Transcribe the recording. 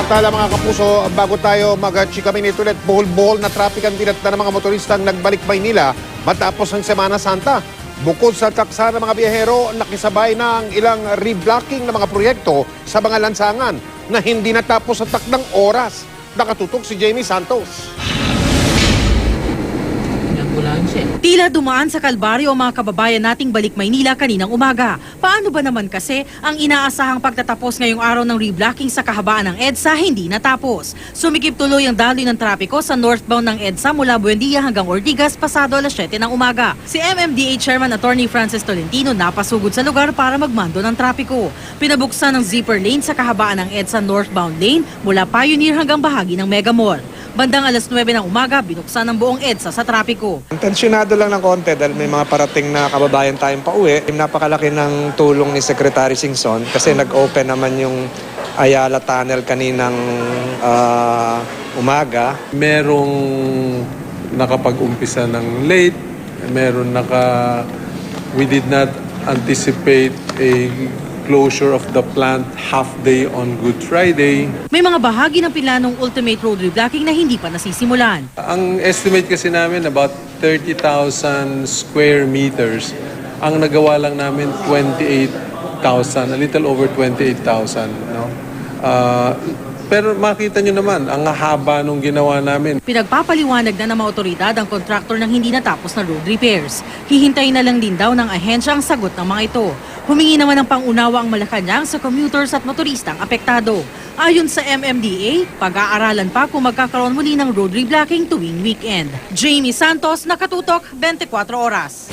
Samantala mga kapuso, bago tayo mag-chika minute ulit, buhol-buhol na traffic ang dinatnan ng mga motoristang nagbalik Maynila matapos ng Semana Santa. Bukod sa taksa ng mga biyahero, nakisabay ng ilang reblocking ng mga proyekto sa mga lansangan na hindi natapos sa takdang oras. Nakatutok si Jamie Santos. Tila dumaan sa kalbaryo ang mga kababayan nating balik Maynila kaninang umaga. Paano ba naman kasi ang inaasahang pagtatapos ngayong araw ng reblocking sa kahabaan ng EDSA hindi natapos? Sumikip tuloy ang daloy ng trapiko sa northbound ng EDSA mula Buendia hanggang Ortigas pasado alas 7 ng umaga. Si MMDA Chairman Attorney Francis Tolentino napasugod sa lugar para magmando ng trapiko. Pinabuksan ng zipper lane sa kahabaan ng EDSA northbound lane mula Pioneer hanggang bahagi ng Mega Mall. Bandang alas 9 ng umaga, binuksan ng buong EDSA sa trapiko. Tensyonado lang ng konti dahil may mga parating na kababayan tayong pauwi. Napakalaki ng tulong ni Secretary Singson kasi nag-open naman yung Ayala Tunnel kaninang umaga. Merong nakapag-umpisa ng late, we did not anticipate a closure of the plant half day on Good Friday. May mga bahagi ng planong ultimate road reblocking na hindi pa nasisimulan. Ang estimate kasi namin about 30,000 square meters. Ang nagawa lang namin 28,000, a little over 28,000. No? Pero makita nyo naman, ang haba nung ginawa namin. Pinagpapaliwanag na ng mga otoridad ang kontraktor ng hindi natapos na road repairs. Hihintayin na lang din daw ng ahensya ang sagot ng mga ito. Humingi naman ng pangunawa ang Malacanang sa commuters at motoristang apektado. Ayon sa MMDA, pag-aaralan pa kung magkakaroon muli ng road reblocking tuwing weekend. Jamie Santos, Nakatutok, 24 Oras.